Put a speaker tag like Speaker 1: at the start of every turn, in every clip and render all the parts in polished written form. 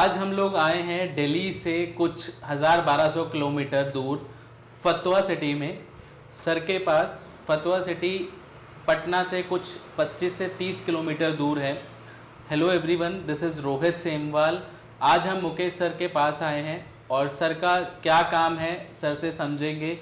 Speaker 1: आज हम लोग आए हैं दिल्ली से कुछ 1200 किलोमीटर दूर फतवा सिटी में। सर के पास फतवा सिटी पटना से कुछ 25 से 30 किलोमीटर दूर है। Hello everyone, this is Rohit Semwal. आज हम मुकेश सर के पास आए हैं और सर का क्या काम है सर से समझेंगे।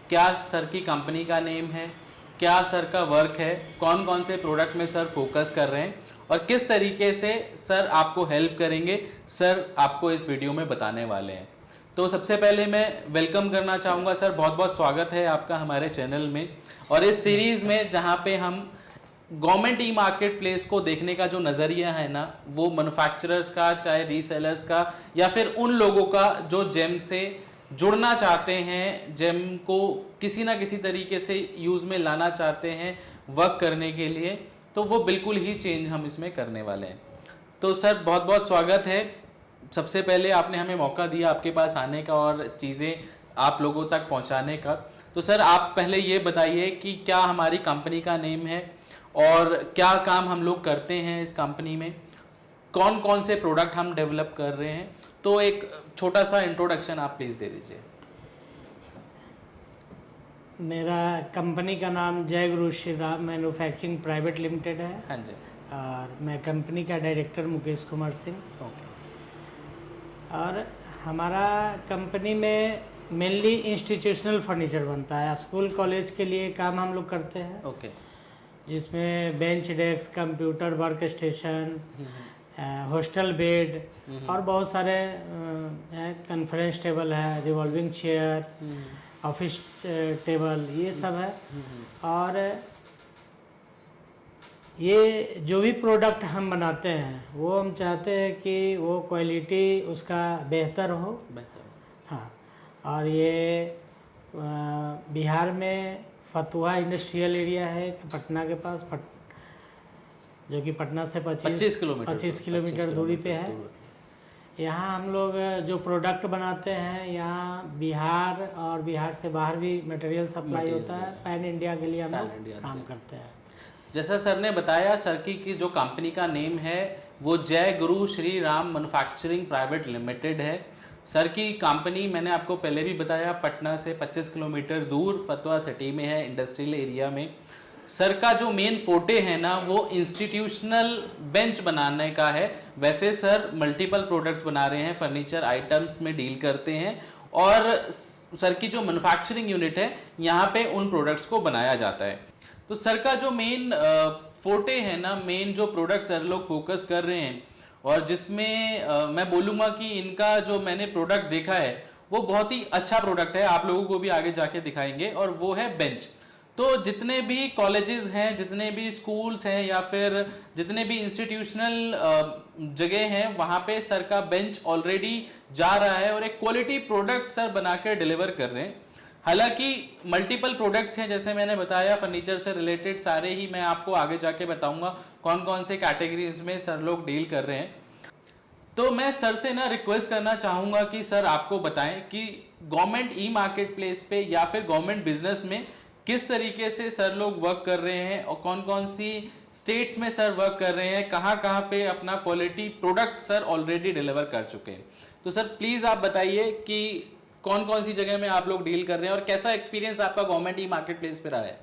Speaker 1: क्या सर की कंपनी का नेम है, क्या सर का वर्क है, कौन कौन से प्रोडक्ट में सर फोकस कर रहे हैं और किस तरीके से सर आपको हेल्प करेंगे, सर आपको इस वीडियो में बताने वाले हैं। तो सबसे पहले मैं वेलकम करना चाहूँगा सर, बहुत बहुत स्वागत है आपका हमारे चैनल में और इस सीरीज़ में जहाँ पे हम गवर्नमेंट ई मार्केट प्लेस को देखने का जो नज़रिया है ना, वो मैन्युफैक्चरर्स का, चाहे रीसेलर्स का या फिर उन लोगों का जो जेम से जुड़ना चाहते हैं, जेम को किसी ना किसी तरीके से यूज़ में लाना चाहते हैं वर्क करने के लिए, तो वो बिल्कुल ही चेंज हम इसमें करने वाले हैं। तो सर बहुत बहुत स्वागत है। सबसे पहले आपने हमें मौका दिया आपके पास आने का और चीज़ें आप लोगों तक पहुंचाने का। तो सर आप पहले ये बताइए कि क्या हमारी कंपनी का नेम है और क्या काम हम लोग करते हैं इस कंपनी में, कौन कौन से प्रोडक्ट हम डेवलप कर रहे हैं। तो एक छोटा सा इंट्रोडक्शन आप प्लीज़ दे दीजिए।
Speaker 2: मेरा कंपनी का नाम जय Guru Shri Ram manufacturing private limited है।
Speaker 1: हाँ जी।
Speaker 2: और मैं कंपनी का डायरेक्टर मुकेश कुमार सिंह।
Speaker 1: ओके।
Speaker 2: और हमारा कंपनी में मेनली इंस्टीट्यूशनल फर्नीचर बनता है। स्कूल कॉलेज के लिए काम हम लोग करते हैं।
Speaker 1: ओके।
Speaker 2: जिसमें bench desk, computer, work station, hostel bed और बहुत सारे कॉन्फ्रेंस टेबल है, रिवॉल्विंग चेयर, ऑफिस टेबल, ये सब है। और ये जो भी प्रोडक्ट हम बनाते हैं वो हम चाहते हैं कि वो क्वालिटी उसका बेहतर हो। हाँ। और ये बिहार में फतुहा इंडस्ट्रियल एरिया है पटना के पास, जो कि पटना से 25 किलोमीटर दूरी पे है। यहाँ हम लोग जो प्रोडक्ट बनाते हैं, यहाँ बिहार और बिहार से बाहर भी मटेरियल सप्लाई होता है। पैन इंडिया के लिए हम लोग काम करते हैं।
Speaker 1: जैसा सर ने बताया, सर की जो कंपनी का नेम है वो जय Guru Shri Ram manufacturing private limited है। सर की कंपनी मैंने आपको पहले भी बताया पटना से 25 किलोमीटर दूर फतवा सिटी में है, इंडस्ट्रियल एरिया में। सर का जो मेन फोटे है ना, वो इंस्टीट्यूशनल बेंच बनाने का है। वैसे सर मल्टीपल प्रोडक्ट्स बना रहे हैं, फर्नीचर आइटम्स में डील करते हैं और सर की जो मैन्युफैक्चरिंग यूनिट है यहाँ पे उन प्रोडक्ट्स को बनाया जाता है। तो सर का जो मेन फोटे है ना, मेन जो प्रोडक्ट सर लोग फोकस कर रहे हैं और जिसमें मैं बोलूँगा कि इनका जो मैंने प्रोडक्ट देखा है वो बहुत ही अच्छा प्रोडक्ट है, आप लोगों को भी आगे जाके दिखाएंगे, और वो है बेंच। तो जितने भी कॉलेजेस हैं, जितने भी स्कूल्स हैं या फिर जितने भी इंस्टीट्यूशनल जगह हैं, वहाँ पे सर का बेंच ऑलरेडी जा रहा है और एक क्वालिटी प्रोडक्ट सर बनाकर डिलीवर कर रहे हैं। हालांकि मल्टीपल प्रोडक्ट्स हैं, जैसे मैंने बताया फर्नीचर से रिलेटेड सारे ही मैं आपको आगे जाके बताऊंगा कौन कौन से कैटेगरीज में सर लोग डील कर रहे हैं। तो मैं सर से ना रिक्वेस्ट करना चाहूँगा कि सर आपको बताएं कि गवर्नमेंट ई मार्केट प्लेस पे या फिर गवर्नमेंट बिजनेस में किस तरीके से सर लोग वर्क कर रहे हैं और कौन कौन सी स्टेट्स में सर वर्क कर रहे हैं, कहाँ कहाँ पे अपना quality product sir already deliver कर चुके हैं। तो सर प्लीज़ आप बताइए कि कौन कौन सी जगह में आप लोग डील कर रहे हैं और कैसा एक्सपीरियंस आपका गवर्नमेंट ई मार्केट प्लेस पे रहा है।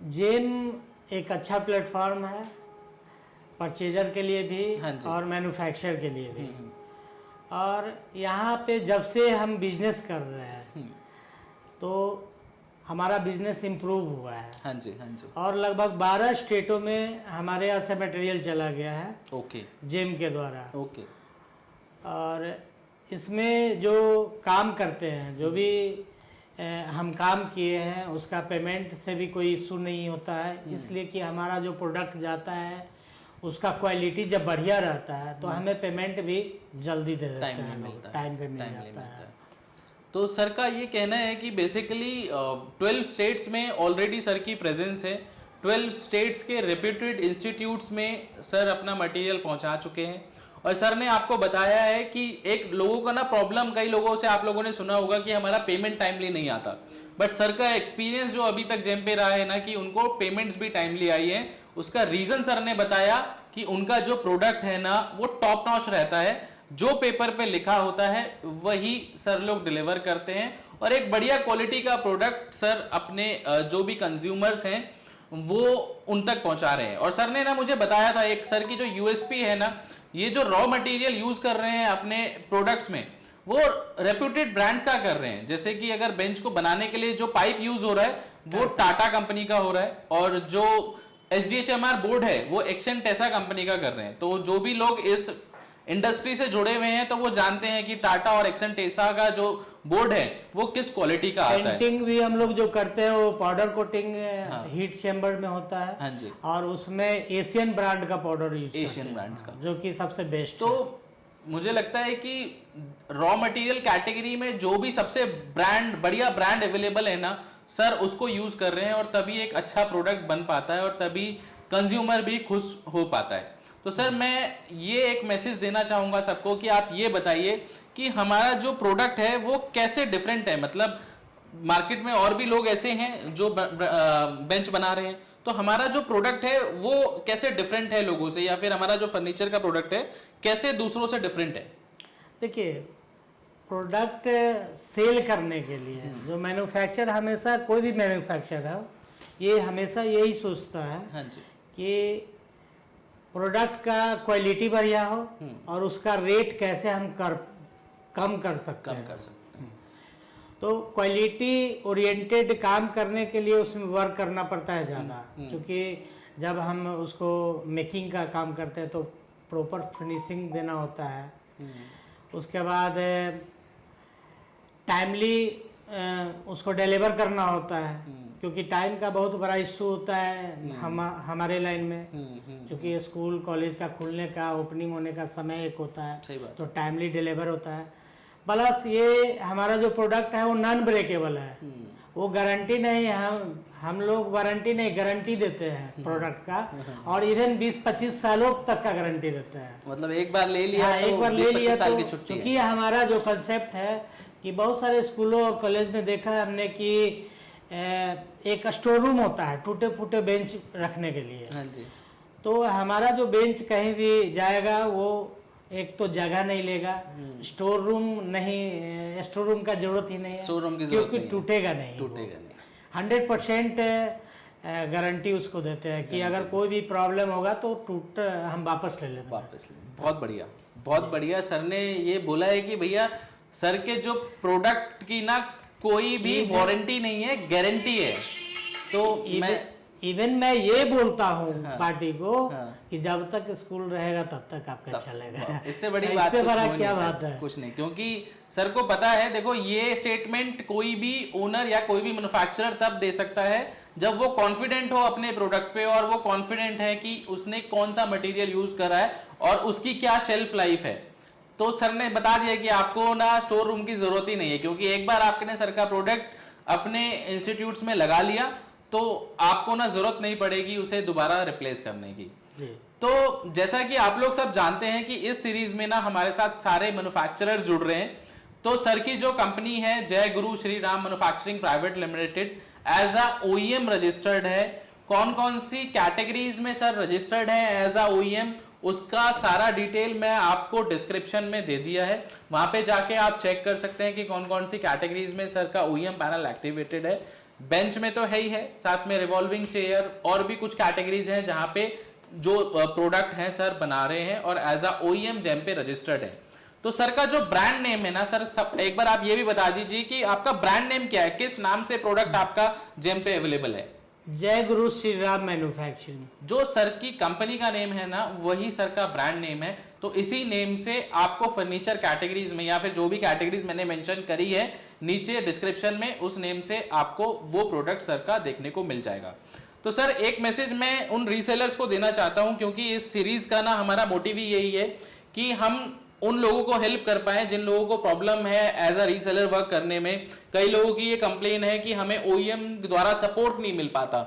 Speaker 2: जेम एक अच्छा प्लेटफॉर्म है परचेजर के लिए भी और मैन्युफैक्चर के लिए भी। और यहाँ पे जब से हम बिजनेस कर रहे हैं तो हमारा बिजनेस इम्प्रूव हुआ है।
Speaker 1: हाँ जी, हाँ जी।
Speaker 2: और लगभग 12 स्टेटों में हमारे यहाँ से मटेरियल चला गया है।
Speaker 1: ओके।
Speaker 2: जेम के द्वारा।
Speaker 1: ओके।
Speaker 2: और इसमें जो काम करते हैं, जो भी हम काम किए हैं, उसका पेमेंट से भी कोई इशू नहीं होता है, इसलिए कि हमारा जो प्रोडक्ट जाता है उसका क्वालिटी जब बढ़िया रहता है तो हमें पेमेंट भी जल्दी दे देते हैं, टाइम पे मिल जाता है।
Speaker 1: तो सर का ये कहना है कि बेसिकली 12 स्टेट्स में ऑलरेडी सर की प्रेजेंस है। 12 स्टेट्स के रेप्यूटेड इंस्टीट्यूट्स में सर अपना मटेरियल पहुंचा चुके हैं। और सर ने आपको बताया है कि एक लोगों का ना प्रॉब्लम, कई लोगों से आप लोगों ने सुना होगा कि हमारा पेमेंट टाइमली नहीं आता, बट सर का एक्सपीरियंस जो अभी तक जेम पे रहा है ना कि उनको पेमेंट्स भी टाइमली आई है। उसका रीजन सर ने बताया कि उनका जो प्रोडक्ट है ना वो टॉप नॉच रहता है, जो पेपर पे लिखा होता है वही सर लोग डिलीवर करते हैं, और एक बढ़िया क्वालिटी का प्रोडक्ट सर अपने जो भी कंज्यूमर्स हैं वो उन तक पहुंचा रहे हैं। और सर ने ना मुझे बताया था, एक सर की जो यूएसपी है ना, ये जो रॉ मटेरियल यूज कर रहे हैं अपने प्रोडक्ट्स में वो रेप्यूटेड ब्रांड्स का कर रहे हैं। जैसे कि अगर बेंच को बनाने के लिए जो पाइप यूज हो रहा है वो टाटा कंपनी का हो रहा है, और जो SDHMR बोर्ड है वो एक्शन टेसा कंपनी का कर रहे हैं। तो जो भी लोग इस इंडस्ट्री से जुड़े हुए हैं तो वो जानते हैं कि टाटा और एक्शन टेसा का जो बोर्ड है वो किस क्वालिटी का आता है।
Speaker 2: पेंटिंग भी हम लोग जो करते हैं वो पाउडर कोटिंग हीट चैम्बर में होता है।
Speaker 1: हाँ जी।
Speaker 2: और उसमें एशियन ब्रांड का पाउडर यूज
Speaker 1: एशियन ब्रांड्स का,
Speaker 2: जो कि सबसे बेस्ट।
Speaker 1: तो मुझे लगता है कि रॉ मटेरियल कैटेगरी में जो भी सबसे बढ़िया ब्रांड अवेलेबल है ना सर, उसको यूज कर रहे हैं, और तभी एक अच्छा प्रोडक्ट बन पाता है और तभी कंज्यूमर भी खुश हो पाता है। तो सर मैं ये एक मैसेज देना चाहूंगा सबको कि आप ये बताइए कि हमारा जो प्रोडक्ट है वो कैसे डिफरेंट है। मतलब मार्केट में और भी लोग ऐसे हैं जो बेंच बना रहे हैं, तो हमारा जो प्रोडक्ट है वो कैसे डिफरेंट है लोगों से, या फिर हमारा जो फर्नीचर का प्रोडक्ट है कैसे दूसरों से डिफरेंट है।
Speaker 2: देखिए, प्रोडक्ट सेल करने के लिए जो मैन्युफैक्चर, हमेशा कोई भी मैन्युफैक्चर है ये हमेशा यही सोचता है
Speaker 1: हाँ जी।
Speaker 2: कि प्रोडक्ट का क्वालिटी बढ़िया हो और उसका रेट कैसे हम कम कर सकते हैं। तो क्वालिटी ओरिएंटेड काम करने के लिए उसमें वर्क करना पड़ता है ज़्यादा, क्योंकि जब हम उसको मेकिंग का काम करते हैं तो प्रॉपर फिनिशिंग देना होता है। उसके बाद टाइमली उसको डिलीवर करना होता है, क्योंकि टाइम का बहुत बड़ा इशू होता है हमारे लाइन में, क्योंकि स्कूल कॉलेज का खुलने का ओपनिंग होने का समय एक होता है, तो टाइमली डिलीवर होता है। प्लस ये हमारा जो प्रोडक्ट है वो नॉन ब्रेकेबल है, वो गारंटी नहीं, हम लोग वारंटी नहीं गारंटी देते हैं प्रोडक्ट का, और इवन 20-25 सालों तक का गारंटी देते हैं।
Speaker 1: मतलब एक बार ले लिया
Speaker 2: तो एक बार ले लिया तो,
Speaker 1: क्योंकि
Speaker 2: हमारा जो कंसेप्ट है कि बहुत सारे स्कूलों और कॉलेज में देखा है हमने कि एक स्टोर रूम होता है टूटे फूटे बेंच रखने के लिए।
Speaker 1: हाँ जी।
Speaker 2: तो हमारा जो बेंच कहीं भी जाएगा वो एक तो जगह नहीं लेगा, स्टोर रूम नहीं, स्टोर रूम का जरूरत ही नहीं है,
Speaker 1: स्टोर रूम की
Speaker 2: क्योंकि टूटेगा नहीं। 100% गारंटी उसको देते हैं कि अगर कोई भी प्रॉब्लम होगा तो हम वापस ले लेते हैं।
Speaker 1: बहुत बढ़िया, बहुत बढ़िया। सर ने ये बोला है कि भैया सर के जो प्रोडक्ट की ना कोई भी वारंटी नहीं है, गारंटी है। तो
Speaker 2: मैं ये बोलता हूँ पार्टी को कि जब तक स्कूल रहेगा तब तक आपका चलेगा।
Speaker 1: इससे बड़ी बात
Speaker 2: क्या बात है?
Speaker 1: कुछ नहीं, क्योंकि सर को पता है, देखो ये स्टेटमेंट कोई भी ओनर या कोई भी मैन्युफैक्चरर तब दे सकता है जब वो कॉन्फिडेंट हो अपने प्रोडक्ट पे, और वो कॉन्फिडेंट है कि उसने कौन सा मटेरियल यूज करा है और उसकी क्या शेल्फ लाइफ है। तो सर ने बता दिया कि आपको ना स्टोर रूम की जरूरत ही नहीं है, क्योंकि एक बार आपने सर का प्रोडक्ट अपने इंस्टीट्यूट्स में लगा लिया तो आपको ना जरूरत नहीं पड़ेगी उसे दोबारा रिप्लेस करने की। तो जैसा कि आप लोग सब जानते हैं कि इस सीरीज में ना हमारे साथ सारे मैन्युफैक्चरर्स जुड़ रहे हैं। तो सर की जो कंपनी है Jai Guru Shri Ram manufacturing private limited as a OEM registered है। कौन कौन सी कैटेगरीज में सर रजिस्टर्ड है एज अ OEM, उसका सारा डिटेल मैं आपको डिस्क्रिप्शन में दे दिया है, वहां पे जाके आप चेक कर सकते हैं कि कौन कौन सी कैटेगरीज में सर का OEM पैनल एक्टिवेटेड है। बेंच में तो है ही है, साथ में रिवॉल्विंग चेयर और भी कुछ कैटेगरीज हैं जहां पे जो प्रोडक्ट हैं सर बना रहे हैं और एज अ OEM जेम पे रजिस्टर्ड है। तो सर का जो ब्रांड नेम है ना सर, सब एक बार आप ये भी बता दीजिए कि आपका ब्रांड नेम क्या है, किस नाम से प्रोडक्ट आपका जेम पे अवेलेबल है।
Speaker 2: जय गुरु श्री राम मैन्युफैक्चरिंग
Speaker 1: जो सर की कंपनी का नेम है ना वही सर का ब्रांड नेम है। तो इसी नेम से आपको फर्नीचर कैटेगरीज में या फिर जो भी कैटेगरीज मैंने मेंशन करी है नीचे डिस्क्रिप्शन में, उस नेम से आपको वो प्रोडक्ट सर का देखने को मिल जाएगा। तो सर एक मैसेज मैं उन रीसेलर्स को देना चाहता हूं, क्योंकि इस सीरीज का ना हमारा मोटिव ही यही है कि हम उन लोगों को हेल्प कर पाए जिन लोगों को प्रॉब्लम है एज अ रीसेलर वर्क करने में। कई लोगों की ये कंप्लेन है कि हमें OEM द्वारा सपोर्ट नहीं मिल पाता,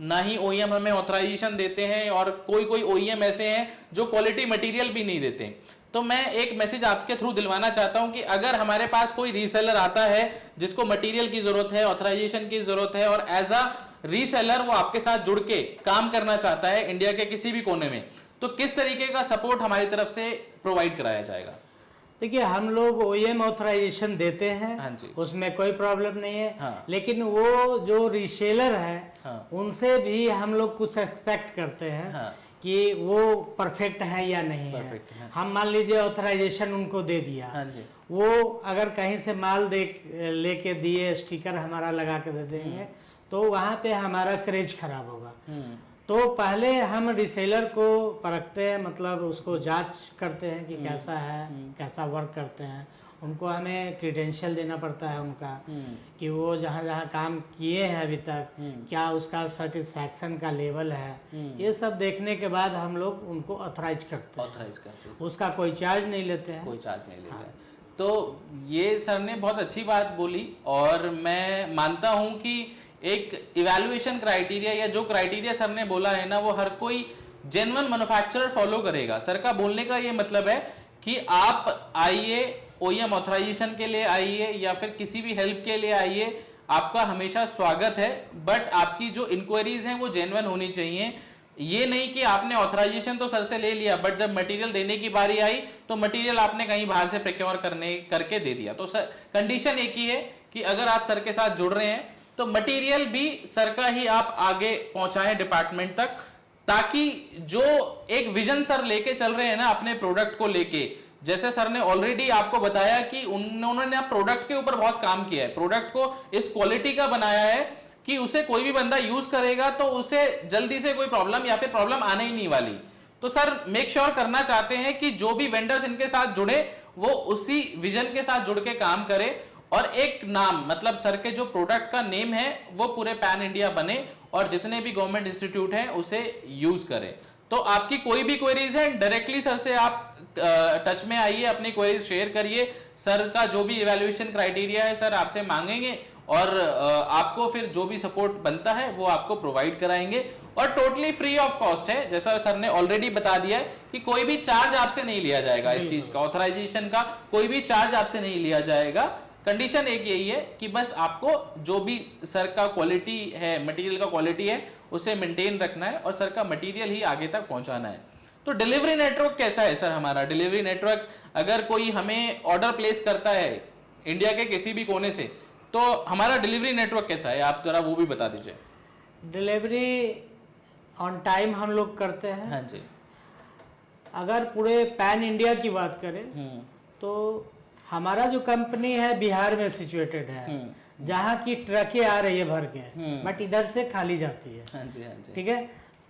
Speaker 1: ना ही OEM हमें ऑथराइजेशन देते हैं, और कोई कोई OEM ऐसे हैं जो क्वालिटी मटेरियल भी नहीं देते। तो मैं एक मैसेज आपके थ्रू दिलवाना चाहता हूं कि अगर हमारे पास कोई रीसेलर आता है जिसको मटेरियल की जरूरत है, ऑथराइजेशन की जरूरत है, और एज अ रीसेलर वो आपके साथ जुड़ के काम करना चाहता है इंडिया के किसी भी कोने में, तो किस तरीके का सपोर्ट हमारी तरफ से प्रोवाइड कराया जाएगा?
Speaker 2: देखिए, हम लोग OEM ऑथराइजेशन देते हैं।
Speaker 1: हाँ जी।
Speaker 2: उसमें कोई प्रॉब्लम नहीं है।
Speaker 1: हाँ।
Speaker 2: लेकिन वो जो रीसेलर है,
Speaker 1: हाँ।
Speaker 2: उनसे भी हम लोग कुछ एक्सपेक्ट करते हैं।
Speaker 1: हाँ।
Speaker 2: कि वो परफेक्ट है या नहीं
Speaker 1: परफेक्ट
Speaker 2: है।
Speaker 1: है।
Speaker 2: हम मान लीजिए ऑथराइजेशन उनको दे दिया।
Speaker 1: हाँ जी।
Speaker 2: वो अगर कहीं से माल लेके दिए, स्टिकर हमारा लगा के दे देंगे, तो वहाँ पे हमारा क्रेज खराब होगा। तो पहले हम रिसेलर को परखते हैं, मतलब उसको जांच करते हैं कि कैसा है, कैसा वर्क करते हैं। उनको हमें क्रीडेंशियल देना पड़ता है उनका, कि वो जहाँ जहाँ काम किए हैं अभी तक, क्या उसका सेटिस्फैक्शन का लेवल है। ये सब देखने के बाद हम लोग उनको ऑथराइज करते हैं। उसका कोई चार्ज नहीं लेते हैं।
Speaker 1: कोई चार्ज नहीं लेते हैं। तो ये सर ने बहुत अच्छी बात बोली, और मैं मानता हूं कि एक इवैल्यूएशन क्राइटेरिया या जो क्राइटेरिया सर ने बोला है ना, वो हर कोई जेन्युइन मैन्युफैक्चरर फॉलो करेगा। सर का बोलने का ये मतलब है कि आप आइए, OEM ऑथराइजेशन के लिए आइए या फिर किसी भी हेल्प के लिए आइए, आपका हमेशा स्वागत है। बट आपकी जो इंक्वायरीज हैं वो जेन्युइन होनी चाहिए। ये नहीं कि आपने ऑथराइजेशन तो सर से ले लिया, बट जब मटेरियल देने की बारी आई तो मटेरियल आपने कहीं बाहर से प्रोक्योर करके दे दिया। तो सर, कंडीशन एक ही है कि अगर आप सर के साथ जुड़ रहे हैं तो मटेरियल भी सर का ही आप आगे पहुंचाएं डिपार्टमेंट तक, ताकि जो एक विजन सर लेके चल रहे हैं ना अपने प्रोडक्ट को लेके, जैसे सर ने ऑलरेडी आपको बताया कि उन्होंने प्रोडक्ट के ऊपर बहुत काम किया है, प्रोडक्ट को इस क्वालिटी का बनाया है कि उसे कोई भी बंदा यूज करेगा तो उसे जल्दी से कोई प्रॉब्लम या फिर प्रॉब्लम आने ही नहीं वाली। तो सर मेक श्योर करना चाहते हैं कि जो भी वेंडर्स इनके साथ जुड़े वो उसी विजन के साथ जुड़ के काम करे, और एक नाम, मतलब सर के जो प्रोडक्ट का नेम है वो पूरे पैन इंडिया बने और जितने भी गवर्नमेंट इंस्टीट्यूट हैं उसे यूज करें। तो आपकी कोई भी क्वेरीज है, डायरेक्टली सर से आप टच में आइए, अपनी क्वेरीज शेयर करिए। सर का जो भी इवैल्यूएशन क्राइटेरिया है सर आपसे मांगेंगे, और आपको फिर जो भी सपोर्ट बनता है वो आपको प्रोवाइड कराएंगे, और टोटली फ्री ऑफ कॉस्ट है। जैसा सर ने ऑलरेडी बता दिया है कि कोई भी चार्ज आपसे नहीं लिया जाएगा, इस चीज का, ऑथराइजेशन का कोई भी चार्ज आपसे नहीं लिया जाएगा। कंडीशन एक यही है कि बस आपको जो भी सर का क्वालिटी है, मटेरियल का क्वालिटी है, उसे मेंटेन रखना है और सर का मटेरियल ही आगे तक पहुंचाना है। तो डिलीवरी नेटवर्क कैसा है सर हमारा? डिलीवरी नेटवर्क, अगर कोई हमें ऑर्डर प्लेस करता है इंडिया के किसी भी कोने से, तो हमारा डिलीवरी नेटवर्क कैसा है, आप जरा वो भी बता दीजिए।
Speaker 2: डिलीवरी ऑन टाइम हम लोग करते हैं।
Speaker 1: हाँ जी।
Speaker 2: अगर पूरे पैन इंडिया की बात करें तो हमारा जो कंपनी है बिहार में सिचुएटेड है, जहाँ की ट्रकें आ रही है भर के, बट इधर से खाली जाती है।
Speaker 1: हाँ जी, हाँ जी।
Speaker 2: ठीक है,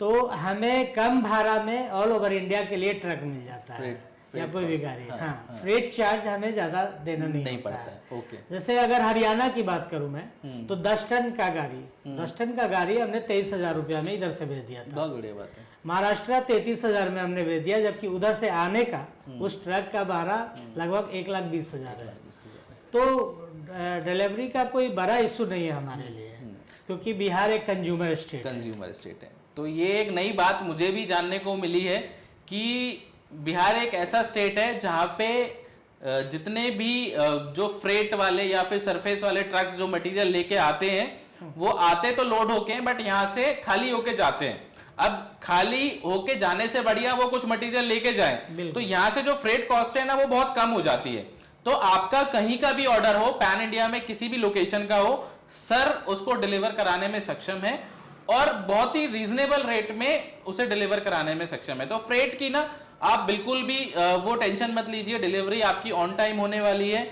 Speaker 2: तो हमें कम भाड़ा में ऑल ओवर इंडिया के लिए ट्रक मिल जाता है, या कोई भी गाड़ी। हाँ, फ्रेट चार्ज हमें ज्यादा देना नहीं पड़ता है।
Speaker 1: ओके।
Speaker 2: जैसे अगर हरियाणा की बात करूं मैं, तो 10 टन का गाड़ी हमने 23,000 रुपया में इधर से भेज दिया था।
Speaker 1: बहुत बढ़िया बात है।
Speaker 2: महाराष्ट्र 33,000 में हमने भेज दिया, जबकि उधर से आने का उस ट्रक का भाड़ा लगभग 1,20,000 है। तो डिलीवरी का कोई बड़ा इशू नहीं है हमारे लिए, क्योंकि बिहार एक कंज्यूमर स्टेट है।
Speaker 1: तो ये एक नई बात मुझे भी जानने को मिली है कि बिहार एक ऐसा स्टेट है जहाँ पे जितने भी जो फ्रेट वाले या फिर सरफेस वाले ट्रक्स जो मटेरियल लेके आते हैं, वो आते तो लोड होके हैं, बट यहाँ से खाली होके जाते हैं। अब खाली होके जाने से बढ़िया वो कुछ मटेरियल लेके जाएं, तो यहाँ से जो फ्रेट कॉस्ट है ना वो बहुत कम हो जाती है। तो आपका कहीं का भी ऑर्डर हो, पैन इंडिया में किसी भी लोकेशन का हो, सर उसको डिलीवर कराने में सक्षम है, और बहुत ही रीजनेबल रेट में उसे डिलीवर कराने में सक्षम है। तो फ्रेट की ना आप बिल्कुल भी वो टेंशन मत लीजिए, डिलीवरी आपकी ऑन टाइम होने वाली है।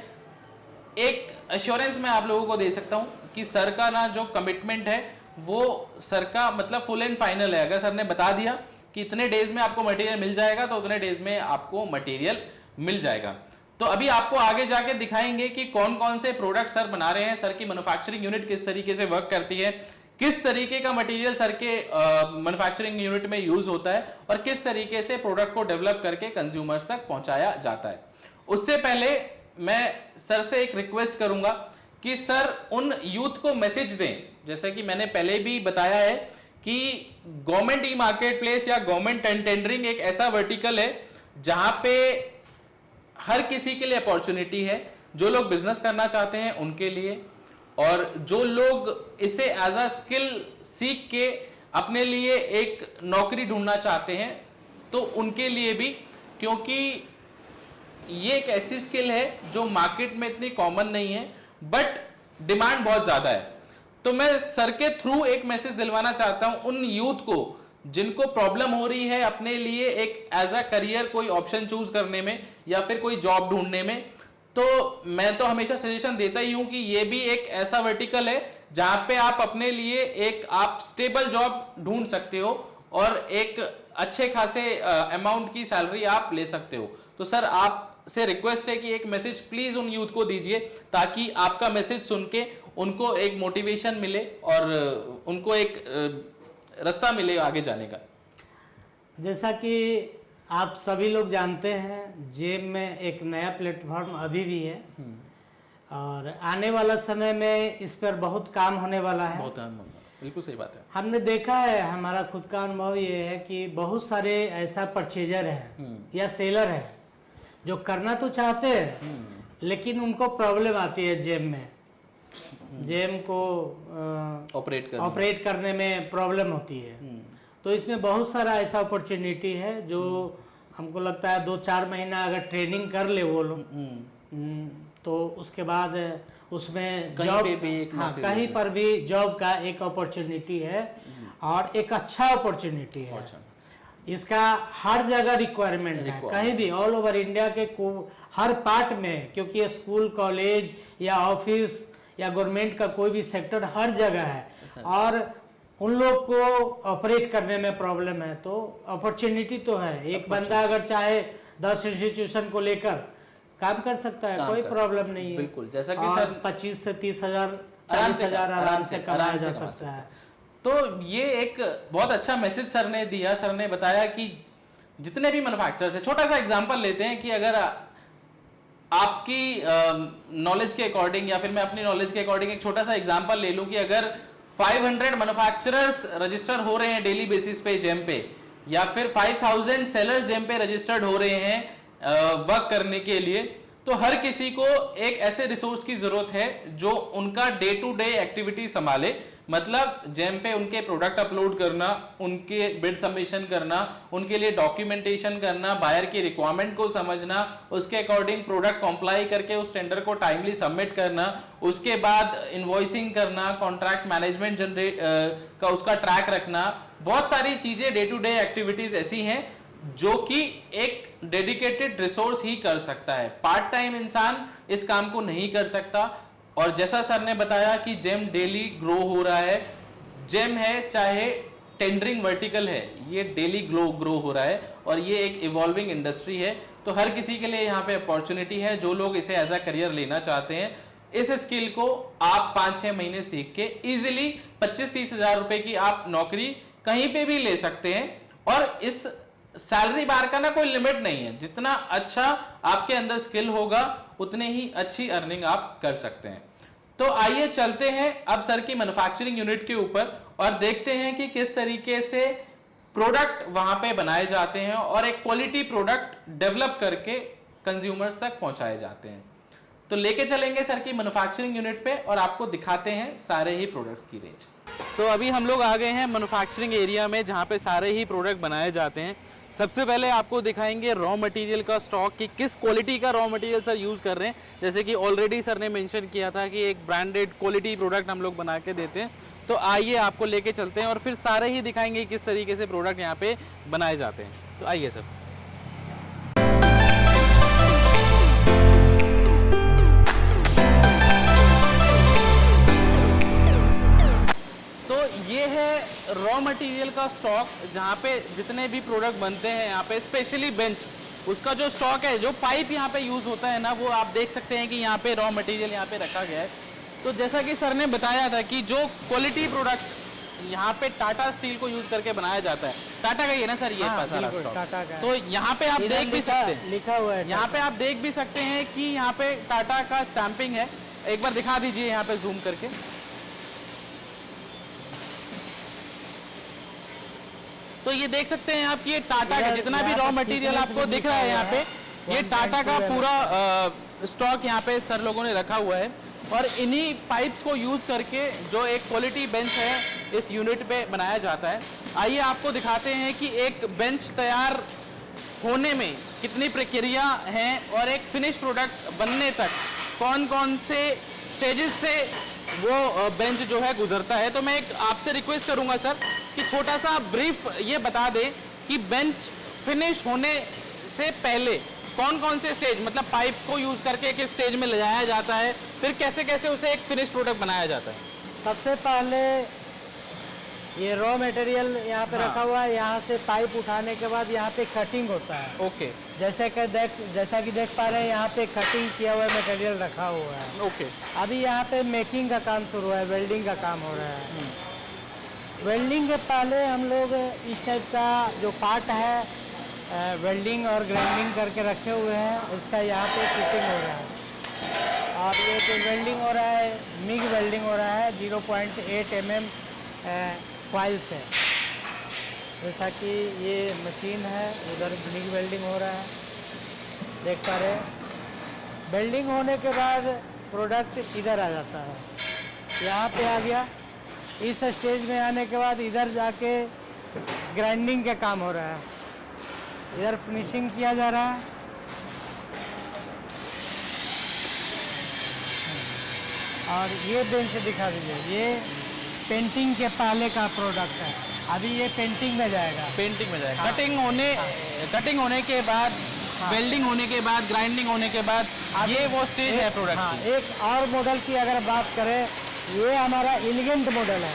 Speaker 1: एक एश्योरेंस मैं आप लोगों को दे सकता हूं कि सर का ना जो कमिटमेंट है वो सर का मतलब फुल एंड फाइनल है। अगर सर ने बता दिया कि इतने डेज में आपको मटेरियल मिल जाएगा, तो उतने डेज में आपको मटेरियल मिल जाएगा। तो अभी आपको आगे जाके दिखाएंगे कि कौन कौन से प्रोडक्ट सर बना रहे हैं, सर की मैन्युफैक्चरिंग यूनिट किस तरीके से वर्क करती है, किस तरीके का मटेरियल सर के मैन्युफैक्चरिंग यूनिट में यूज होता है, और किस तरीके से प्रोडक्ट को डेवलप करके कंज्यूमर्स तक पहुंचाया जाता है। उससे पहले मैं सर से एक रिक्वेस्ट करूंगा कि सर उन यूथ को मैसेज दें, जैसे कि मैंने पहले भी बताया है कि गवर्नमेंट ई मार्केट प्लेस या गवर्नमेंट टेंडरिंग एक ऐसा वर्टिकल है जहां पे हर किसी के लिए अपॉर्चुनिटी है। जो लोग बिजनेस करना चाहते हैं उनके लिए, और जो लोग इसे एज अ स्किल सीख के अपने लिए एक नौकरी ढूंढना चाहते हैं तो उनके लिए भी, क्योंकि ये एक ऐसी स्किल है जो मार्केट में इतनी कॉमन नहीं है बट डिमांड बहुत ज़्यादा है। तो मैं सर के थ्रू एक मैसेज दिलवाना चाहता हूं उन यूथ को जिनको प्रॉब्लम हो रही है अपने लिए एक एज अ करियर कोई ऑप्शन चूज करने में या फिर कोई जॉब ढूंढने में। तो मैं तो हमेशा सजेशन देता ही हूं कि ये भी एक ऐसा वर्टिकल है जहां पे आप अपने लिए एक आप स्टेबल जॉब ढूंढ सकते हो और एक अच्छे खासे अमाउंट की सैलरी आप ले सकते हो। तो सर आपसे रिक्वेस्ट है कि एक मैसेज प्लीज उन यूथ को दीजिए ताकि आपका मैसेज सुन के उनको एक मोटिवेशन मिले और उनको एक रास्ता मिले आगे जाने का।
Speaker 2: जैसा कि आप सभी लोग जानते हैं, जेम में एक नया प्लेटफॉर्म अभी भी है और आने वाला समय में इस पर बहुत काम होने वाला है।
Speaker 1: बिल्कुल सही बात है।
Speaker 2: हमने देखा है, हमारा खुद का अनुभव ये है कि बहुत सारे ऐसा परचेजर है या सेलर है जो करना तो चाहते हैं लेकिन उनको प्रॉब्लम आती है जेम में, जेम को ऑपरेट करने में प्रॉब्लम होती है। तो इसमें बहुत सारा ऐसा अपॉर्चुनिटी है जो हमको लगता है 2-4 महीना अगर ट्रेनिंग कर ले वो लोग तो उसके बाद उसमें जॉब कहीं पर भी जॉब का एक अपॉर्चुनिटी है और एक अच्छा अपॉर्चुनिटी है। इसका हर जगह रिक्वायरमेंट है, कहीं भी ऑल ओवर इंडिया के हर पार्ट में, क्योंकि ये स्कूल कॉलेज या ऑफिस या गवर्नमेंट का कोई भी सेक्टर हर जगह है और उन लोग को ऑपरेट करने में प्रॉब्लम है। तो अपॉर्चुनिटी तो है, एक बंदा अगर चाहे 10 इंस्टीट्यूशन को लेकर काम कर सकता है, कोई प्रॉब्लम नहीं है।
Speaker 1: बिल्कुल, जैसा कि सर
Speaker 2: 25 से 30 हजार 40 हजार आराम से कमाया जा सकता है।
Speaker 1: तो ये एक बहुत अच्छा मैसेज सर ने दिया। सर ने बताया कि जितने भी मैन्युफैक्चरर्स है, छोटा सा एग्जांपल लेते हैं कि अगर आपकी नॉलेज के अकॉर्डिंग या फिर मैं अपनी नॉलेज के अकॉर्डिंग एक छोटा सा एग्जांपल ले लूं कि अगर 500 मैन्युफैक्चरर्स रजिस्टर हो रहे हैं डेली बेसिस पे जेम पे या फिर 5000 सेलर्स जेम पे रजिस्टर्ड हो रहे हैं वर्क करने के लिए, तो हर किसी को एक ऐसे रिसोर्स की जरूरत है जो उनका डे टू डे एक्टिविटी संभाले। मतलब जेम पे उनके प्रोडक्ट अपलोड करना, उनके बिड सबमिशन करना, उनके लिए डॉक्यूमेंटेशन करना, बायर की रिक्वायरमेंट को समझना, उसके अकॉर्डिंग प्रोडक्ट कॉम्प्लाई करके उस टेंडर को टाइमली सबमिट करना, उसके बाद इनवॉइसिंग करना, कॉन्ट्रैक्ट मैनेजमेंट जनरेट का उसका ट्रैक रखना। बहुत सारी चीजें डे टू डे एक्टिविटीज ऐसी हैं जो कि एक डेडिकेटेड रिसोर्स ही कर सकता है, पार्ट टाइम इंसान इस काम को नहीं कर सकता। और जैसा सर ने बताया कि जेम डेली ग्रो हो रहा है, जेम है चाहे टेंडरिंग वर्टिकल है, ये डेली ग्रो हो रहा है और ये एक इवॉल्विंग इंडस्ट्री है। तो हर किसी के लिए यहाँ पे अपॉर्चुनिटी है जो लोग इसे एज अ करियर लेना चाहते हैं। इस स्किल को आप 5-6 महीने सीख के इजिली 25-30 हजार रुपए की आप नौकरी कहीं पे भी ले सकते हैं और इस सैलरी बार का ना कोई लिमिट नहीं है, जितना अच्छा आपके अंदर स्किल होगा उतने ही अच्छी अर्निंग आप कर सकते हैं। तो आइए चलते हैं अब सर की मैन्युफैक्चरिंग यूनिट के ऊपर और देखते हैं कि किस तरीके से प्रोडक्ट वहां पे बनाए जाते हैं और एक क्वालिटी प्रोडक्ट डेवलप करके कंज्यूमर्स तक पहुंचाए जाते हैं। तो लेके चलेंगे सर की मैन्युफैक्चरिंग यूनिट पे और आपको दिखाते हैं सारे ही प्रोडक्ट्स की रेंज। तो अभी हम लोग आ गए हैं मैन्युफैक्चरिंग एरिया में जहां पे सारे ही प्रोडक्ट बनाए जाते हैं। सबसे पहले आपको दिखाएंगे रॉ मटेरियल का स्टॉक कि किस क्वालिटी का रॉ मटेरियल सर यूज़ कर रहे हैं। जैसे कि ऑलरेडी सर ने मेंशन किया था कि एक ब्रांडेड क्वालिटी प्रोडक्ट हम लोग बना के देते हैं। तो आइए आपको लेके चलते हैं और फिर सारे ही दिखाएंगे किस तरीके से प्रोडक्ट यहाँ पे बनाए जाते हैं। तो आइए सर। ये है रॉ मटेरियल का स्टॉक जहाँ पे जितने भी प्रोडक्ट बनते हैं यहाँ पे, स्पेशली बेंच उसका जो स्टॉक है, जो पाइप यहाँ पे यूज होता है ना, वो आप देख सकते हैं कि यहाँ पे रॉ मटेरियल यहाँ पे रखा गया है। तो जैसा कि सर ने बताया था कि जो क्वालिटी प्रोडक्ट यहाँ पे टाटा स्टील को यूज करके बनाया जाता है, टाटा का ही है ना सर ये सारा स्टॉक। तो यहाँ पे आप देख भी सकते हैं, लिखा हुआ है, यहाँ पे आप देख भी सकते हैं कि यहाँ पे टाटा का स्टैंपिंग है। एक बार दिखा दीजिए यहाँ पे जूम करके। तो ये देख सकते हैं आप कि ये टाटा का जितना भी रॉ मटेरियल आपको दिख रहा है यहाँ पे, ये टाटा का पूरा स्टॉक यहाँ पे सर लोगों ने रखा हुआ है और इन्हीं पाइप्स को यूज करके जो एक क्वालिटी बेंच है इस यूनिट पे बनाया जाता है। आइए आपको दिखाते हैं कि एक बेंच तैयार होने में कितनी प्रक्रिया है और एक फिनिश प्रोडक्ट बनने तक कौन कौन से स्टेजेस से वो बेंच जो है गुजरता है। तो मैं एक आपसे रिक्वेस्ट करूंगा सर कि छोटा सा ब्रीफ ये बता दें कि बेंच फिनिश होने से पहले कौन कौन से स्टेज, मतलब पाइप को यूज़ करके किस स्टेज में ले जाया जाता है, फिर कैसे कैसे उसे एक फिनिश प्रोडक्ट बनाया जाता है।
Speaker 2: सबसे पहले ये रॉ मटेरियल यहाँ पे रखा हुआ है, यहाँ से पाइप उठाने के बाद यहाँ पे कटिंग होता है।
Speaker 1: ओके।
Speaker 2: जैसा कि देख पा रहे हैं यहाँ पे कटिंग किया हुआ मटेरियल रखा हुआ है।
Speaker 1: ओके।
Speaker 2: अभी यहाँ पे मेकिंग का काम शुरू है, वेल्डिंग का काम हो रहा है। वेल्डिंग के पहले हम लोग इस टाइप का जो पार्ट है वेल्डिंग और ग्राइंडिंग करके रखे हुए हैं, उसका यहाँ पे फिटिंग हो रहा है। और ये जो वेल्डिंग हो रहा है मिग वेल्डिंग हो रहा है 0.8 mm फॉइल से। जैसा कि ये मशीन है, उधर मिग वेल्डिंग हो रहा है, देख पा रहे हैं। वेल्डिंग होने के बाद प्रोडक्ट इधर आ जाता है, यहाँ पे आ गया। इस स्टेज में आने के बाद इधर जाके ग्राइंडिंग का काम हो रहा है, इधर फिनिशिंग किया जा रहा है। और ये बेंच दिखा दीजिए, ये पेंटिंग के पहले का प्रोडक्ट है। अभी ये पेंटिंग में जाएगा।
Speaker 1: पेंटिंग में जाएगा। कटिंग होने के बाद, वेल्डिंग होने के बाद, ग्राइंडिंग होने के बाद ये वो स्टेज है प्रोडक्ट की।
Speaker 2: एक और मॉडल की अगर बात करें, ये हमारा एलिगेंट मॉडल है।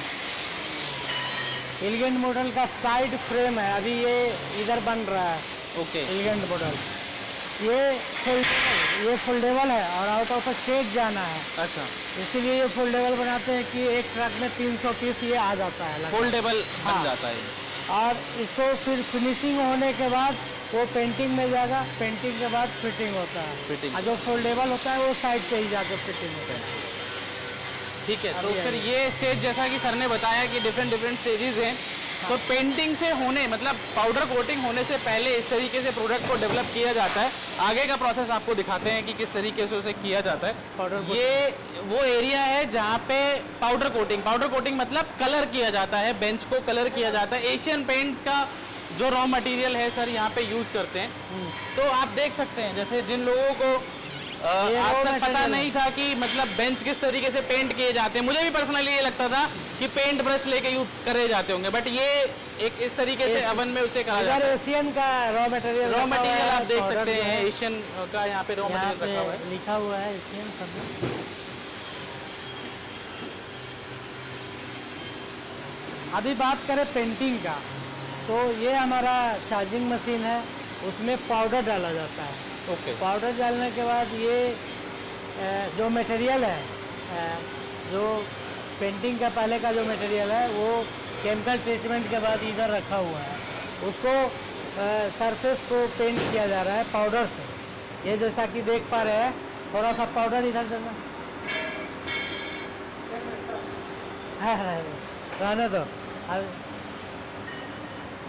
Speaker 2: एलिगेंट मॉडल का साइड फ्रेम है, अभी ये इधर बन रहा है।
Speaker 1: ओके।
Speaker 2: एलिगेंट मॉडल ये फोल्डेबल है और आउट ऑफ स्टेट जाना है।
Speaker 1: अच्छा।
Speaker 2: इसीलिए ये फोल्डेबल बनाते हैं कि एक ट्रक में 300 पीस ये आ जाता है,
Speaker 1: फोल्डेबल बन जाता है।
Speaker 2: और इसको फिर फिनिशिंग होने के बाद वो पेंटिंग में जाएगा, पेंटिंग के बाद फिटिंग होता है। और जो फोल्डेबल होता है वो साइड पे ही जाकर फिटिंग होता है।
Speaker 1: ठीक है। तो फिर ये स्टेज, जैसा कि सर ने बताया कि डिफरेंट स्टेजेस हैं। तो पेंटिंग से होने, मतलब पाउडर कोटिंग होने से पहले इस तरीके से प्रोडक्ट को डेवलप किया जाता है। आगे का प्रोसेस आपको दिखाते हैं कि किस तरीके से उसे किया जाता है। ये वो एरिया है जहाँ पे पाउडर कोटिंग मतलब कलर किया जाता है, बेंच को कलर किया जाता है। एशियन पेंट्स का जो रॉ मटेरियल है सर यहाँ पे यूज़ करते हैं। तो आप देख सकते हैं, जैसे जिन लोगों को आज तक पता नहीं था कि मतलब बेंच किस तरीके से पेंट किए जाते हैं, मुझे भी पर्सनली ये लगता था कि पेंट ब्रश लेके यूज करे जाते होंगे, बट ये एक इस तरीके से अवन में उसे कहा जाता है।
Speaker 2: एशियन का रॉ मटेरियल
Speaker 1: आप देख सकते हैं, एशियन का यहाँ पे रॉ मटेरियल रखा हुआ है,
Speaker 2: लिखा हुआ है एशियन सब। अभी बात करें पेंटिंग का, तो ये हमारा चार्जिंग मशीन है, उसमें पाउडर डाला जाता है।
Speaker 1: ओके।
Speaker 2: पाउडर डालने के बाद ये जो मटेरियल है, जो पेंटिंग का पहले का जो मटेरियल है वो केमिकल ट्रीटमेंट के बाद इधर रखा हुआ है। उसको सरफेस को पेंट किया जा रहा है पाउडर से। ये जैसा कि देख पा रहे हैं, थोड़ा सा पाउडर इधर देना है, रहने दो।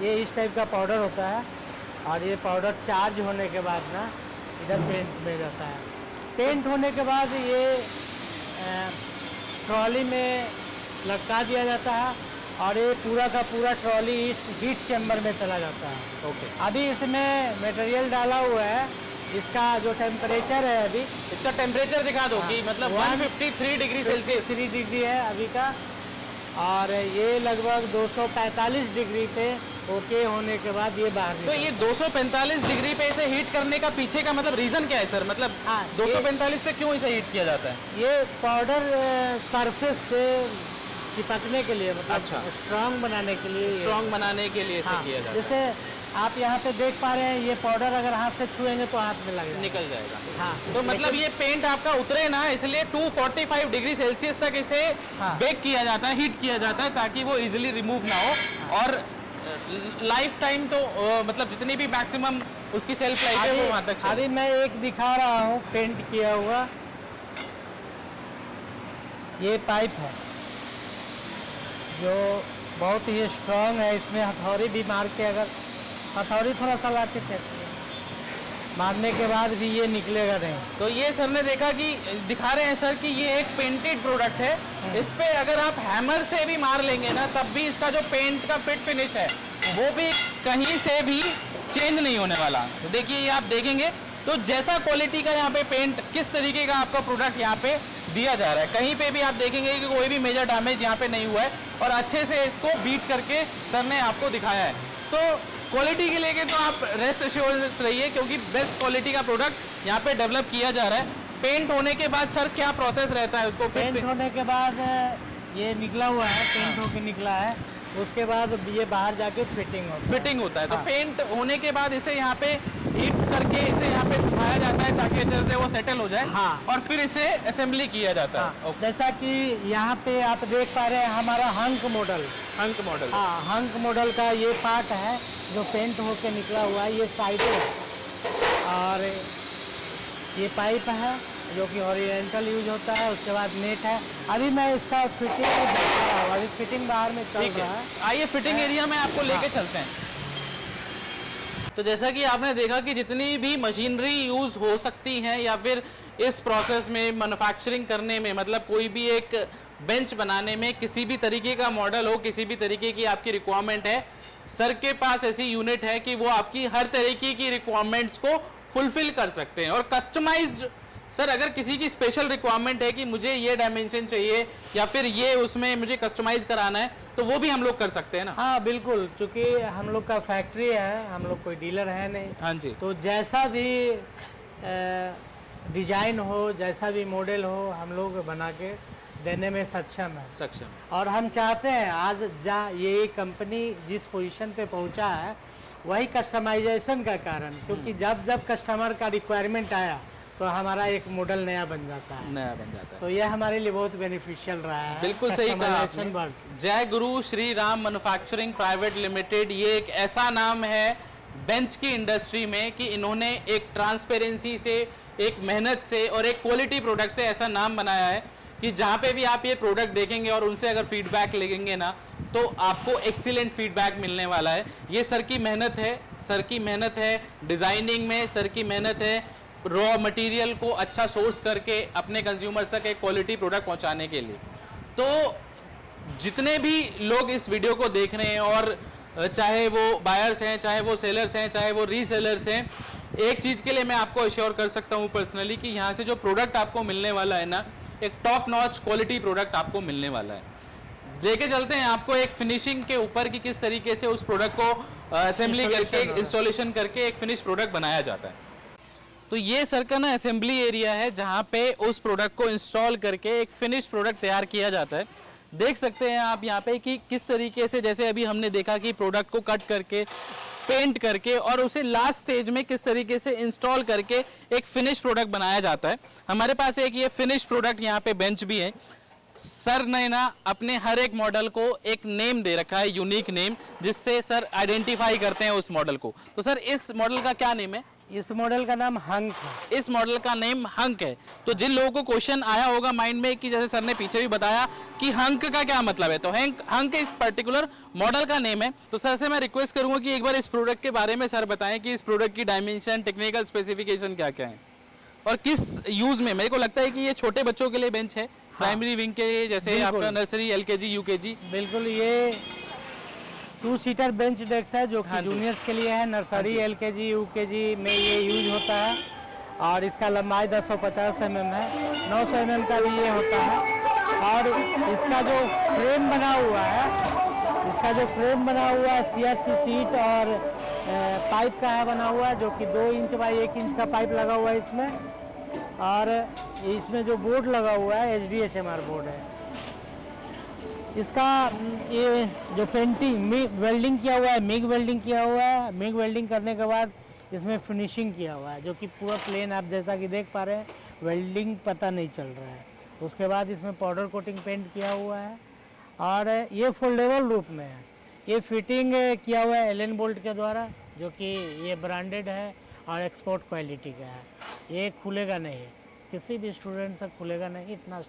Speaker 2: ये इस टाइप का पाउडर होता है और ये पाउडर चार्ज होने के बाद ना इधर पेंट में जाता है। पेंट होने के बाद ये ट्रॉली में लटका दिया जाता है और ये पूरा का पूरा ट्रॉली इस हीट चैम्बर में चला जाता है।
Speaker 1: ओके।
Speaker 2: अभी इसमें मटेरियल डाला हुआ है, इसका जो टेम्परेचर है, अभी
Speaker 1: इसका टेम्परेचर दिखा दो कि मतलब 153 डिग्री सेल्सियस
Speaker 2: 3 डिग्री है अभी का, और ये लगभग 245 डिग्री पे ओके होने के बाद ये बाहर।
Speaker 1: तो ये 245 डिग्री पे इसे हीट करने का पीछे का मतलब रीजन क्या है सर? मतलब 245 पे क्यों इसे हीट किया जाता है?
Speaker 2: ये पाउडर सरफेस से चिपकने के लिए, मतलब
Speaker 1: अच्छा,
Speaker 2: स्ट्रांग बनाने के लिए,
Speaker 1: इसे किया जाता है।
Speaker 2: जैसे आप यहाँ पे देख पा रहे हैं, ये पाउडर अगर हाथ से छुएंगे तो हाथ में लगेगा,
Speaker 1: निकल जाएगा।
Speaker 2: हाँ।
Speaker 1: तो मतलब ये पेंट आपका उतरे ना, इसलिए 245 डिग्री सेल्सियस तक इसे बेक किया जाता है, हीट किया जाता है, ताकि वो इजीली रिमूव ना हो। और लाइफ टाइम तो मतलब जितनी भी मैक्सिमम उसकी सेल्फ लाइफ है वो वहाँ तक।
Speaker 2: अभी मैं एक दिखा रहा हूँ पेंट किया हुआ, ये पाइप है जो बहुत ही स्ट्रांग है। इसमें हथौड़ी भी मार के, अगर हथौड़ी थोड़ा सा लाके मारने के बाद भी ये निकलेगा नहीं।
Speaker 1: तो ये सर ने देखा कि दिखा रहे हैं सर कि ये एक पेंटेड प्रोडक्ट है, इस पे अगर आप हैमर से भी मार लेंगे ना, तब भी इसका जो पेंट का फिट फिनिश है वो भी कहीं से भी
Speaker 3: चेंज नहीं होने वाला। तो देखिए ये आप देखेंगे तो जैसा क्वालिटी का यहाँ पे पेंट, किस तरीके का आपका प्रोडक्ट यहाँ पे दिया जा रहा है, कहीं पे भी आप देखेंगे कि कोई भी मेजर डैमेज यहाँ पे नहीं हुआ है और अच्छे से इसको बीट करके सर ने आपको दिखाया है। तो क्वालिटी के लेके तो आप रेस्ट एश्योरेंस रहिए, क्योंकि बेस्ट क्वालिटी का प्रोडक्ट यहाँ पे डेवलप किया जा रहा है। पेंट होने के बाद सर क्या प्रोसेस रहता है उसको?
Speaker 2: पेंट होने के बाद ये निकला हुआ है, पेंट होके निकला है, उसके बाद ये बाहर जाके फिटिंग होता है।
Speaker 3: तो पेंट होने के बाद इसे यहाँ पे हीट करके इसे यहाँ पे सुखाया जाता है ताकि अच्छे से वो सेटल हो जाए।
Speaker 2: हाँ।
Speaker 3: और फिर इसे असेंबली किया जाता है।
Speaker 2: हाँ। जैसा कि यहाँ पे आप देख पा रहे हैं हमारा हंक मॉडल। हाँ, हंक मॉडल का ये पार्ट है जो पेंट होके निकला हुआ है, ये साइड है और ये पाइप है जो कि हॉरिजॉन्टल यूज होता है। उसके बाद नेट है। अभी मैं इसका फिटिंग अभी फिटिंग बाहर में चल रहा है।
Speaker 3: आइए फिटिंग एरिया में आपको लेके चलते हैं। तो जैसा कि आपने देखा कि जितनी भी मशीनरी यूज हो सकती हैं या फिर इस प्रोसेस में मैन्युफैक्चरिंग करने में, मतलब कोई भी एक बेंच बनाने में किसी भी तरीके का मॉडल हो, किसी भी तरीके की आपकी रिक्वायरमेंट है, सर के पास ऐसी यूनिट है कि वो आपकी हर तरीके की रिक्वायरमेंट्स को फुलफिल कर सकते हैं। और कस्टमाइज्ड, सर अगर किसी की स्पेशल रिक्वायरमेंट है कि मुझे ये डायमेंशन चाहिए या फिर ये उसमें मुझे कस्टमाइज कराना है, तो वो भी हम लोग कर सकते हैं ना?
Speaker 2: हाँ बिल्कुल, क्योंकि हम लोग का फैक्ट्री है, हम लोग कोई डीलर है नहीं।
Speaker 3: हाँ जी।
Speaker 2: तो जैसा भी डिजाइन हो, जैसा भी मॉडल हो, हम लोग बना के देने में सक्षम है। और हम चाहते हैं आज ये कंपनी जिस पोजीशन पे पहुंचा है वही कस्टमाइजेशन का कारण, क्योंकि जब जब कस्टमर का रिक्वायरमेंट आया तो हमारा एक मॉडल नया बन जाता है। तो ये हमारे लिए बहुत बेनिफिशियल रहा है।
Speaker 3: बिल्कुल सही कहा आपने। जय Guru Shri Ram manufacturing private limited, ये एक ऐसा नाम है बेंच की इंडस्ट्री में कि इन्होंने एक ट्रांसपेरेंसी से, एक मेहनत से और एक क्वालिटी प्रोडक्ट से ऐसा नाम बनाया है कि जहाँ पे भी आप ये प्रोडक्ट देखेंगे और उनसे अगर फीडबैक लेंगे ना तो आपको एक्सीलेंट फीडबैक मिलने वाला है। ये सर की मेहनत है, सर की मेहनत है डिज़ाइनिंग में, सर की मेहनत है रॉ मटेरियल को अच्छा सोर्स करके अपने कंज्यूमर्स तक एक क्वालिटी प्रोडक्ट पहुंचाने के लिए। तो जितने भी लोग इस वीडियो को देख रहे हैं, और चाहे वो बायर्स हैं, चाहे वो सेलर्स हैं, चाहे वो रीसेलर्स हैं, एक चीज़ के लिए मैं आपको अश्योर कर सकता हूं पर्सनली कि यहाँ से जो प्रोडक्ट आपको मिलने वाला है ना, एक टॉप नॉच क्वालिटी प्रोडक्ट आपको मिलने वाला है। लेके चलते हैं आपको एक फिनिशिंग के ऊपर कि किस तरीके से उस प्रोडक्ट को असेंबली करके, इंस्टॉलेशन करके एक फिनिश प्रोडक्ट बनाया जाता है। तो ये सर का ना असेंबली एरिया है जहाँ पे उस प्रोडक्ट को इंस्टॉल करके एक फिनिश प्रोडक्ट तैयार किया जाता है। देख सकते हैं आप यहाँ पे कि किस तरीके से, जैसे अभी हमने देखा कि प्रोडक्ट को कट करके, पेंट करके और उसे लास्ट स्टेज में किस तरीके से इंस्टॉल करके एक फिनिश प्रोडक्ट बनाया जाता है। हमारे पास एक ये फिनिश प्रोडक्ट यहाँ पे बेंच भी है। सर ने ना अपने हर एक मॉडल को एक नेम दे रखा है, यूनिक नेम, जिससे सर आइडेंटिफाई करते हैं उस मॉडल को। तो सर इस मॉडल का क्या नेम है?
Speaker 2: इस मॉडल का नाम हंक है।
Speaker 3: इस मॉडल का नेम हंक है। तो जिन लोगों को क्वेश्चन आया होगा माइंड में कि जैसे सर ने पीछे भी बताया कि हंक का क्या मतलब है, तो हंक इस पर्टिकुलर मॉडल का नेम है। तो सर से मैं रिक्वेस्ट करूंगा कि एक बार इस प्रोडक्ट के बारे में सर बताएं कि इस प्रोडक्ट की डायमेंशन, टेक्निकल स्पेसिफिकेशन क्या क्या है और किस यूज में। मेरे को लगता है कि ये छोटे बच्चों के लिए बेंच है, प्राइमरी विंग के लिए, जैसे आपका नर्सरी, एलकेजी, यूकेजी।
Speaker 2: बिल्कुल, ये 2 सीटर बेंच डेस्क है जो कि जूनियर्स के लिए है। नर्सरी, एलकेजी, यूकेजी में ये यूज होता है। और इसका लंबाई 1050 mm है, 900 mm का भी ये होता है। और इसका जो फ्रेम बना हुआ है, CRC सीट और पाइप का है बना हुआ है, जो कि 2 इंच बाई 1 इंच का पाइप लगा हुआ है इसमें। और इसमें जो बोर्ड लगा हुआ है HDHMR बोर्ड है। इसका ये जो पेंटिंग वेल्डिंग किया हुआ है, मिग वेल्डिंग किया हुआ है। मिग वेल्डिंग करने के बाद इसमें फिनिशिंग किया हुआ है, जो कि पूरा प्लेन आप जैसा कि देख पा रहे हैं, वेल्डिंग पता नहीं चल रहा है। उसके बाद इसमें पाउडर कोटिंग पेंट किया हुआ है और ये फोल्डेबल रूप में है। ये फिटिंग किया हुआ है एलन बोल्ट के द्वारा, जो कि ये ब्रांडेड है और एक्सपोर्ट क्वालिटी का है। ये खुलेगा नहीं, किसी भी स्टूडेंट से खुलेगा नहीं, इतना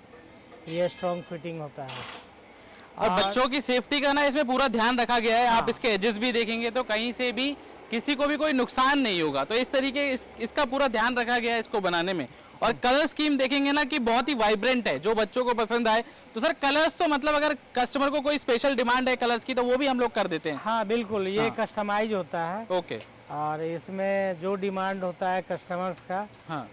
Speaker 2: ये स्ट्रॉन्ग फिटिंग होता है।
Speaker 3: और बच्चों की सेफ्टी का ना इसमें पूरा ध्यान रखा गया है। आप इसके एजेस भी देखेंगे तो कहीं से भी किसी को भी कोई नुकसान नहीं होगा। तो इस तरीके इसका पूरा ध्यान रखा गया है इसको बनाने में। और कलर स्कीम देखेंगे ना कि बहुत ही वाइब्रेंट है, जो बच्चों को पसंद आए। तो सर कलर्स तो मतलब अगर कस्टमर को कोई स्पेशल डिमांड है कलर्स की तो वो भी हम लोग कर देते हैं?
Speaker 2: हाँ बिल्कुल, ये
Speaker 3: हाँ।
Speaker 2: कस्टमाइज होता है।
Speaker 3: ओके।
Speaker 2: और इसमें जो डिमांड होता है कस्टमर्स का,
Speaker 3: हाँ।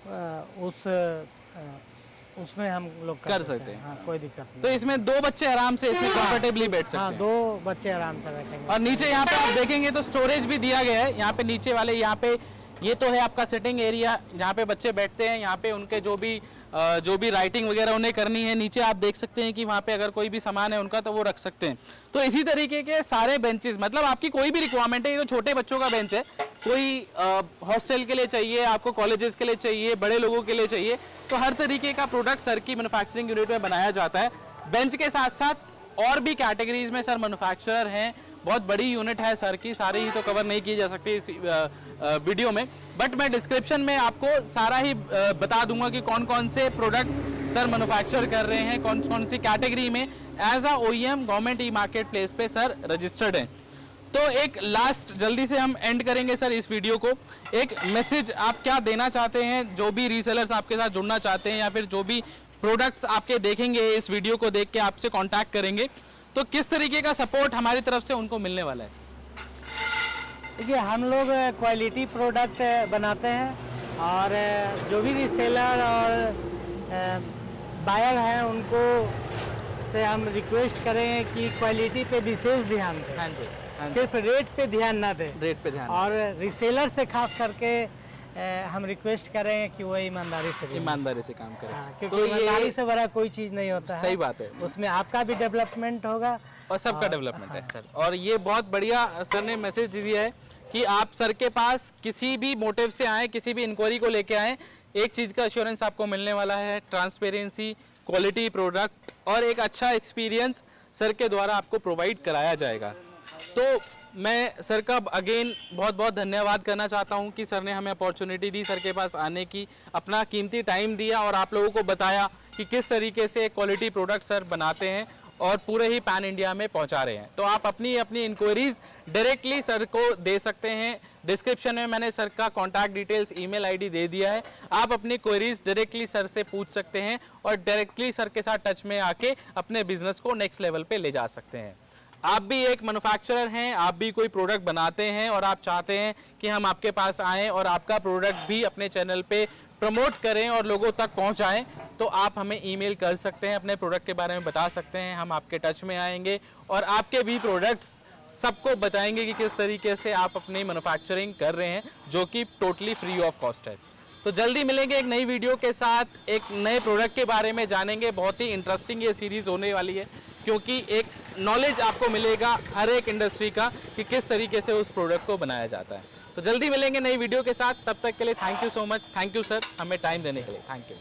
Speaker 2: उसमें हम लोग
Speaker 3: कर सकते हैं।
Speaker 2: हाँ, कोई दिक्कत नहीं।
Speaker 3: तो इसमें 2 बच्चे आराम से इसमें कंफर्टेबली बैठ सकते
Speaker 2: हाँ,
Speaker 3: हैं।
Speaker 2: 2 बच्चे आराम से बैठेंगे।
Speaker 3: और नीचे यहाँ पे आप देखेंगे तो स्टोरेज भी दिया गया है। यहाँ पे नीचे वाले, यहाँ पे ये तो है आपका सिटिंग एरिया जहाँ पे बच्चे बैठते हैं। यहाँ पे उनके जो भी राइटिंग वगैरह उन्हें करनी है, नीचे आप देख सकते हैं कि वहाँ पे अगर कोई भी सामान है उनका तो वो रख सकते हैं। तो इसी तरीके के सारे बेंचेस, मतलब आपकी कोई भी रिक्वायरमेंट है, ये तो छोटे बच्चों का बेंच है, कोई हॉस्टल के लिए चाहिए, आपको कॉलेजेस के लिए चाहिए, बड़े लोगों के लिए चाहिए, तो हर तरीके का प्रोडक्ट सर की मैन्युफैक्चरिंग यूनिट में बनाया जाता है। बेंच के साथ साथ और भी कैटेगरीज में सर मैन्युफैक्चरर हैं। बहुत बड़ी यूनिट है सर की, सारी ही तो कवर नहीं की जा सकती इस वीडियो में, बट मैं डिस्क्रिप्शन में आपको सारा ही बता दूंगा कि कौन कौन से प्रोडक्ट सर मैन्युफैक्चर कर रहे हैं, कौन कौन सी कैटेगरी में as a OEM government E marketplace पे सर रजिस्टर्ड हैं। तो एक लास्ट जल्दी से हम एंड करेंगे सर इस वीडियो को। एक मैसेज आप क्या देना चाहते हैं, जो भी रीसेलर्स आपके साथ जुड़ना चाहते हैं या फिर जो भी प्रोडक्ट्स आपके देखेंगे इस वीडियो को देख के आपसे कांटेक्ट करेंगे, तो किस तरीके का सपोर्ट हमारी तरफ से उनको मिलने वाला है?
Speaker 2: देखिए, हम लोग क्वालिटी प्रोडक्ट बनाते हैं और जो भी रीसेलर और बायर हैं उनको से हम रिक्वेस्ट करें कि क्वालिटी पे विशेष ध्यान दें।
Speaker 3: हाँ जी, हाँ जी।
Speaker 2: सिर्फ रेट पे ध्यान ना दें।
Speaker 3: रेट पे ध्यान।
Speaker 2: और रीसेलर से खास करके हम रिक्वेस्ट करें कि वो ईमानदारी से
Speaker 3: काम करें।
Speaker 2: हाँ, क्योंकि
Speaker 3: तो
Speaker 2: ईमानदारी से बड़ा कोई चीज़ नहीं होता है।
Speaker 3: सही बात है।
Speaker 2: उसमें आपका भी डेवलपमेंट होगा
Speaker 3: और सबका डेवलपमेंट है सर। और ये बहुत बढ़िया सर ने मैसेज दिया है कि आप सर के पास किसी भी मोटिव से आए, किसी भी इंक्वायरी को लेके आए, एक चीज़ का अश्योरेंस आपको मिलने वाला है, ट्रांसपेरेंसी, क्वालिटी प्रोडक्ट और एक अच्छा एक्सपीरियंस सर के द्वारा आपको प्रोवाइड कराया जाएगा। तो मैं सर का अगेन बहुत बहुत धन्यवाद करना चाहता हूं कि सर ने हमें अपॉर्चुनिटी दी सर के पास आने की, अपना कीमती टाइम दिया और आप लोगों को बताया कि किस तरीके से क्वालिटी प्रोडक्ट सर बनाते हैं और पूरे ही पैन इंडिया में पहुंचा रहे हैं। तो आप अपनी इंक्वायरीज डायरेक्टली सर को दे सकते हैं। डिस्क्रिप्शन में मैंने सर का कॉन्टैक्ट डिटेल्स, ईमेल आईडी दे दिया है। आप अपनी क्वेरीज डायरेक्टली सर से पूछ सकते हैं और डायरेक्टली सर के साथ टच में आके अपने बिजनेस को नेक्स्ट लेवल पे ले जा सकते हैं। आप भी एक मैन्युफैक्चरर हैं, आप भी कोई प्रोडक्ट बनाते हैं और आप चाहते हैं कि हम आपके पास आएँ और आपका प्रोडक्ट भी अपने चैनल पे प्रमोट करें और लोगों तक पहुंचाएं, तो आप हमें ईमेल कर सकते हैं, अपने प्रोडक्ट के बारे में बता सकते हैं। हम आपके टच में आएंगे और आपके भी प्रोडक्ट्स सबको बताएंगे कि किस तरीके से आप अपनी मैन्युफैक्चरिंग कर रहे हैं, जो कि टोटली फ्री ऑफ कॉस्ट है। तो जल्दी मिलेंगे एक नई वीडियो के साथ, एक नए प्रोडक्ट के बारे में जानेंगे। बहुत ही इंटरेस्टिंग ये सीरीज़ होने वाली है, क्योंकि एक नॉलेज आपको मिलेगा हर एक इंडस्ट्री का कि किस तरीके से उस प्रोडक्ट को बनाया जाता है। तो जल्दी मिलेंगे नई वीडियो के साथ, तब तक के लिए thank you so much. Thank you sir, हमें टाइम देने के लिए। Thank you.